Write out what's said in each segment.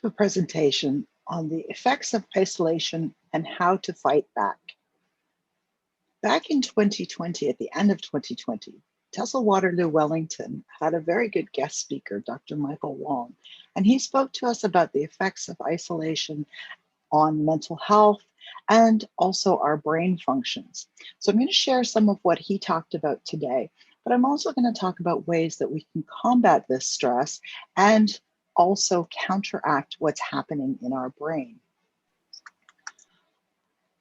A presentation on the effects of isolation and how to fight back. Back in 2020, at the end of 2020, TESL Waterloo Wellington had a very good guest speaker, Dr. Michael Wong, and he spoke to us about the effects of isolation on mental health and also our brain functions. So I'm going to share some of what he talked about today, but I'm also going to talk about ways that we can combat this stress and also counteract what's happening in our brain.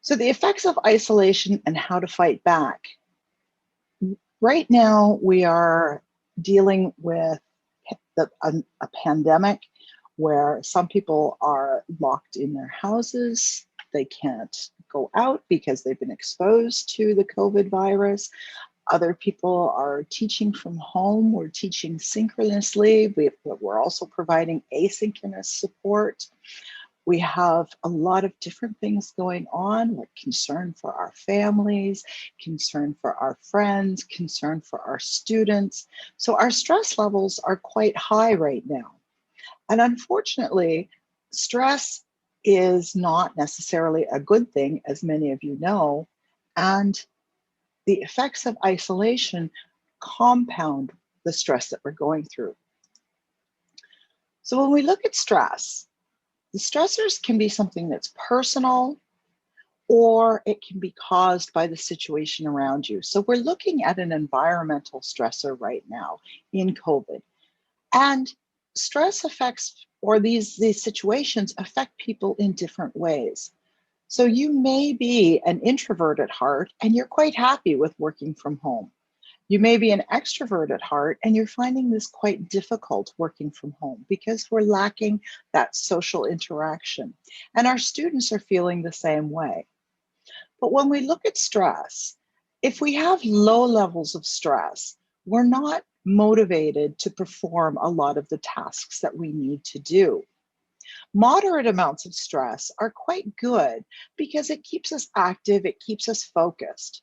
So the effects of isolation and how to fight back. Right now, we are dealing with a pandemic where some people are locked in their houses. They can't go out because they've been exposed to the COVID virus. Other people are teaching from home. We're teaching synchronously. We're also providing asynchronous support. We have a lot of different things going on, like concern for our families, concern for our friends, concern for our students. So our stress levels are quite high right now. And unfortunately, stress is not necessarily a good thing, as many of you know, and the effects of isolation compound the stress that we're going through. So when we look at stress, the stressors can be something that's personal, or it can be caused by the situation around you. So we're looking at an environmental stressor right now in COVID. And stress affects, or these situations affect people in different ways. So you may be an introvert at heart and you're quite happy with working from home. You may be an extrovert at heart and you're finding this quite difficult working from home because we're lacking that social interaction. And our students are feeling the same way. But when we look at stress, if we have low levels of stress, we're not motivated to perform a lot of the tasks that we need to do. Moderate amounts of stress are quite good because it keeps us active, it keeps us focused.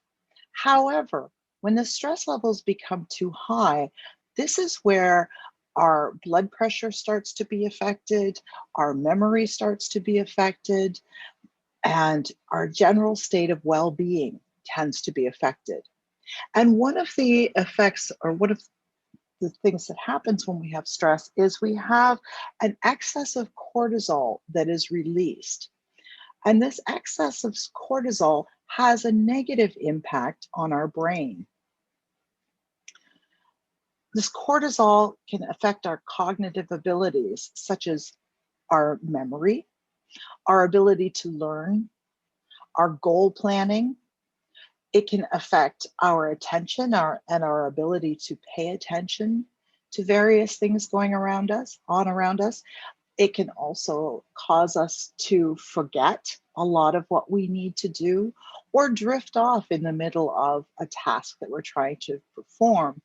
However, when the stress levels become too high, this is where our blood pressure starts to be affected, our memory starts to be affected, and our general state of well-being tends to be affected. And one of the effects, or one of the things that happens when we have stress, is we have an excess of cortisol that is released. And this excess of cortisol has a negative impact on our brain. This cortisol can affect our cognitive abilities, such as our memory, our ability to learn, our goal planning. It can affect our attention and our ability to pay attention to various things going around us. It can also cause us to forget a lot of what we need to do or drift off in the middle of a task that we're trying to perform.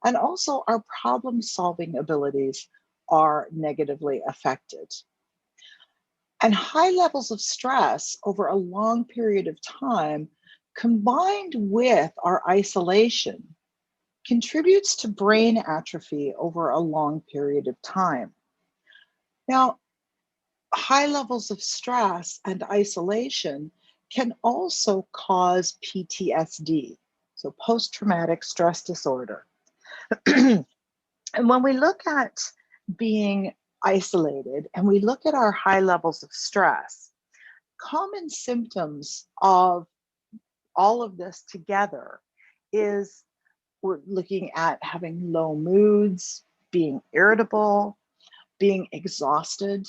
And also our problem-solving abilities are negatively affected. And high levels of stress over a long period of time, combined with our isolation, contributes to brain atrophy over a long period of time. Now, high levels of stress and isolation can also cause PTSD, so post-traumatic stress disorder. And when we look at being isolated and we look at our high levels of stress, common symptoms of all of this together is we're looking at having low moods, being irritable, being exhausted,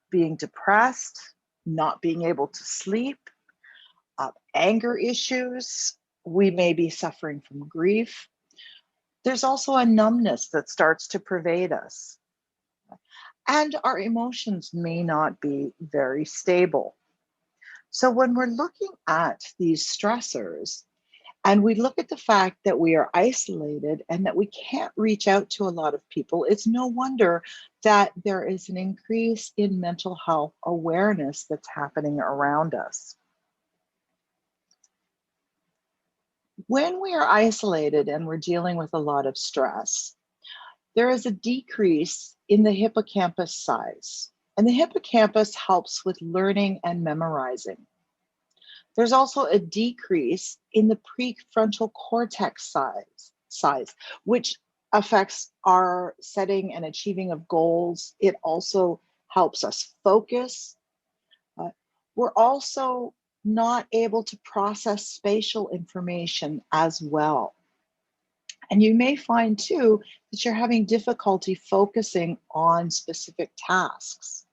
being depressed, not being able to sleep, anger issues. We may be suffering from grief. There's also a numbness that starts to pervade us. And our emotions may not be very stable. So when we're looking at these stressors, and we look at the fact that we are isolated and that we can't reach out to a lot of people, it's no wonder that there is an increase in mental health awareness that's happening around us. When we are isolated and we're dealing with a lot of stress, there is a decrease in the hippocampus size. And the hippocampus helps with learning and memorizing. There's also a decrease in the prefrontal cortex size, which affects our setting and achieving of goals. It also helps us focus. Uh, we're also not able to process spatial information as well. And you may find too that you're having difficulty focusing on specific tasks.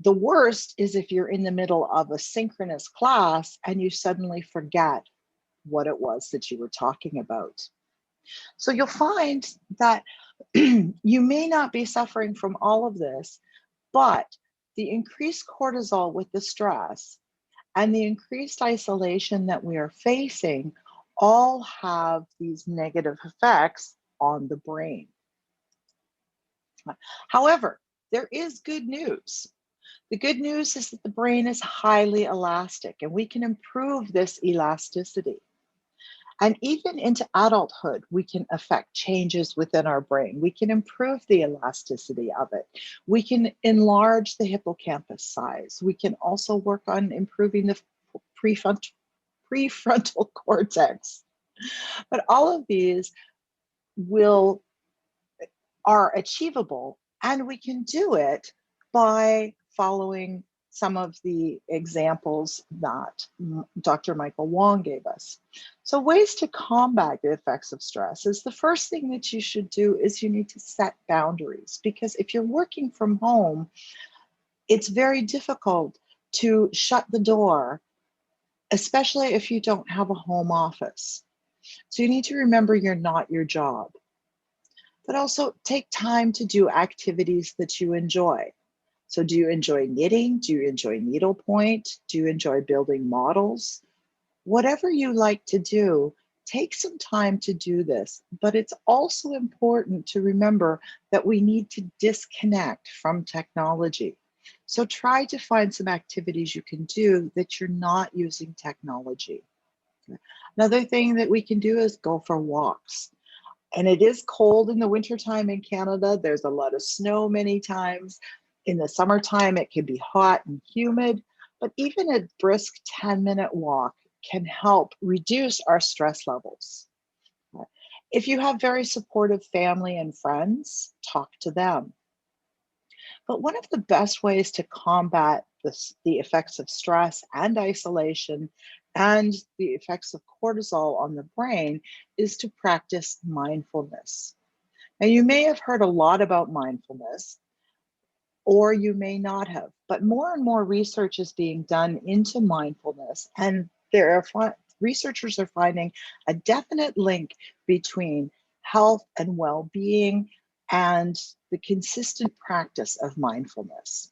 The worst is if you're in the middle of a synchronous class and you suddenly forget what it was that you were talking about. So you'll find that you may not be suffering from all of this, but the increased cortisol with the stress and the increased isolation that we are facing all have these negative effects on the brain. However, there is good news. The good news is that the brain is highly elastic and we can improve this elasticity. And even into adulthood, we can affect changes within our brain. We can improve the elasticity of it. We can enlarge the hippocampus size. We can also work on improving the prefrontal cortex. But all of these are achievable, and we can do it by following some of the examples that Dr. Michael Wong gave us. So ways to combat the effects of stress is the first thing that you should do is you need to set boundaries, because if you're working from home, it's very difficult to shut the door, especially if you don't have a home office. So you need to remember you're not your job. But also take time to do activities that you enjoy. So do you enjoy knitting? Do you enjoy needlepoint? Do you enjoy building models? Whatever you like to do, take some time to do this. But it's also important to remember that we need to disconnect from technology. So try to find some activities you can do that you're not using technology. Another thing that we can do is go for walks. And it is cold in the wintertime in Canada. There's a lot of snow many times. In the summertime, it can be hot and humid, but even a brisk 10-minute walk can help reduce our stress levels. If you have very supportive family and friends, talk to them. But one of the best ways to combat the effects of stress and isolation and the effects of cortisol on the brain is to practice mindfulness. Now, you may have heard a lot about mindfulness, or you may not have, but more and more research is being done into mindfulness, and researchers are finding a definite link between health and well-being and the consistent practice of mindfulness.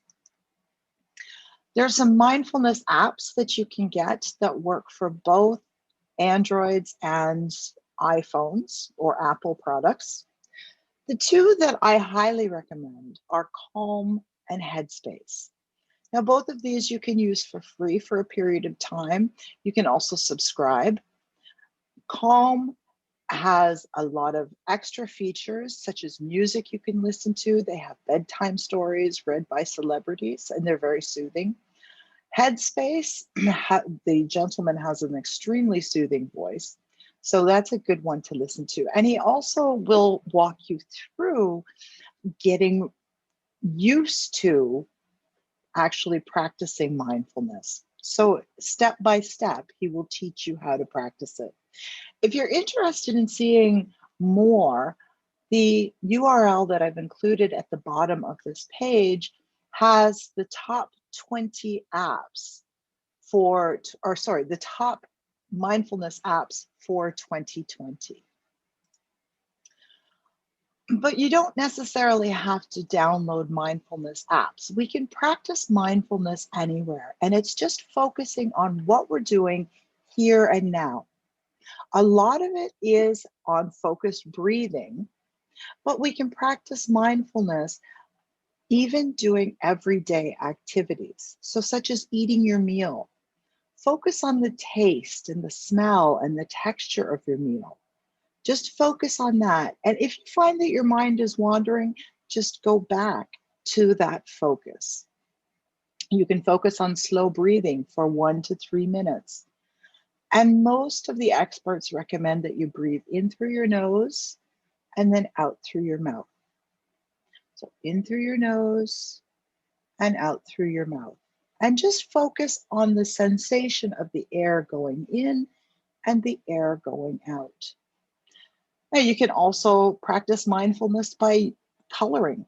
There's some mindfulness apps that you can get that work for both Androids and iPhones or Apple products. The two that I highly recommend are Calm and Headspace. Now, both of these you can use for free for a period of time. You can also subscribe. Calm has a lot of extra features, such as music you can listen to. They have bedtime stories read by celebrities, and they're very soothing. Headspace, the gentleman has an extremely soothing voice. So that's a good one to listen to. And he also will walk you through getting used to actually practicing mindfulness. So step by step, he will teach you how to practice it. If you're interested in seeing more, the URL that I've included at the bottom of this page has the top 20 apps the top mindfulness apps for 2020. But you don't necessarily have to download mindfulness apps. We can practice mindfulness anywhere, and it's just focusing on what we're doing here and now. A lot of it is on focused breathing, but we can practice mindfulness even doing everyday activities. So such as eating your meal. Focus on the taste and the smell and the texture of your meal. Just focus on that. And if you find that your mind is wandering, just go back to that focus. You can focus on slow breathing for 1 to 3 minutes. And most of the experts recommend that you breathe in through your nose and then out through your mouth. So in through your nose and out through your mouth. And just focus on the sensation of the air going in and the air going out. Now, you can also practice mindfulness by coloring.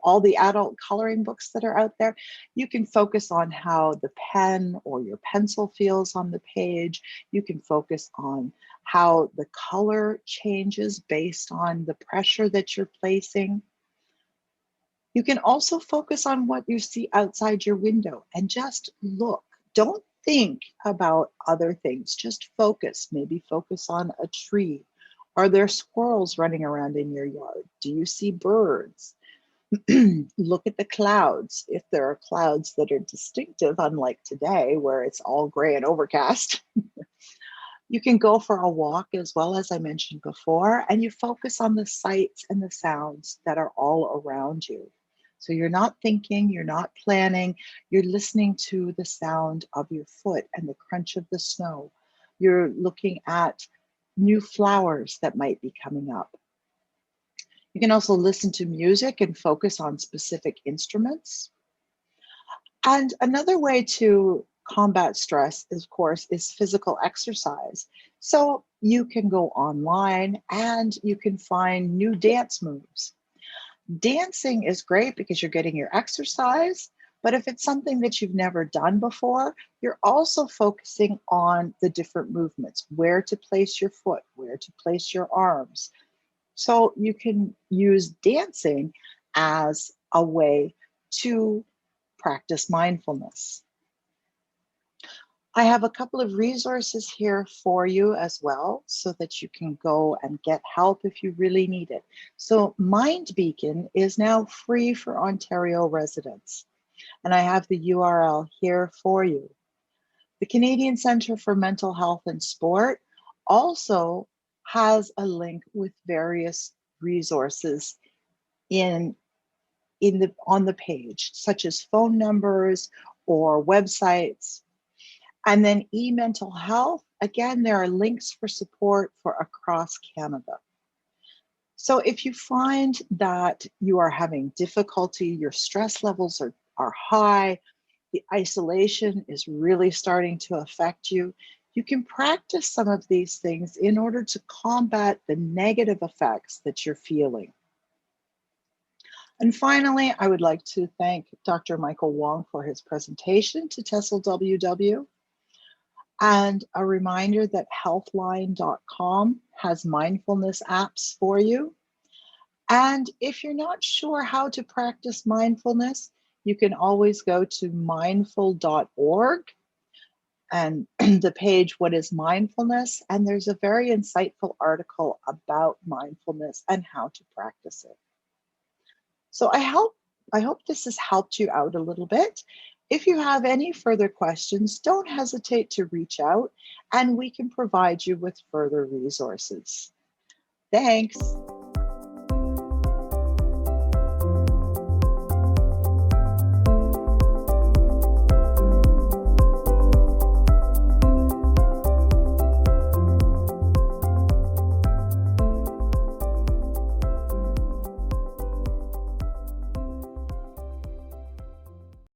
All the adult coloring books that are out there, you can focus on how the pen or your pencil feels on the page. You can focus on how the color changes based on the pressure that you're placing. You can also focus on what you see outside your window and just look. Don't think about other things, just focus. Maybe focus on a tree. Are there squirrels running around in your yard? Do you see birds? Look at the clouds. If there are clouds that are distinctive, unlike today where it's all gray and overcast, you can go for a walk as well, as I mentioned before, and you focus on the sights and the sounds that are all around you. So you're not thinking, you're not planning, you're listening to the sound of your foot and the crunch of the snow. You're looking at new flowers that might be coming up. You can also listen to music and focus on specific instruments. And another way to combat stress, of course, is physical exercise. So you can go online and you can find new dance moves. Dancing is great because you're getting your exercise, but if it's something that you've never done before, you're also focusing on the different movements, where to place your foot, where to place your arms. So you can use dancing as a way to practice mindfulness. I have a couple of resources here for you as well so that you can go and get help if you really need it. So Mind Beacon is now free for Ontario residents, and I have the URL here for you. The Canadian Centre for Mental Health and Sport also has a link with various resources on the page, such as phone numbers or websites. And then eMental Health, again, there are links for support for across Canada. So if you find that you are having difficulty, your stress levels are high, the isolation is really starting to affect you, you can practice some of these things in order to combat the negative effects that you're feeling. And finally, I would like to thank Dr. Michael Wong for his presentation to TESL WW. And a reminder that healthline.com has mindfulness apps for you. And if you're not sure how to practice mindfulness, you can always go to mindful.org and the page, What is Mindfulness? And there's a very insightful article about mindfulness and how to practice it. So I hope this has helped you out a little bit. If you have any further questions, don't hesitate to reach out and we can provide you with further resources. Thanks.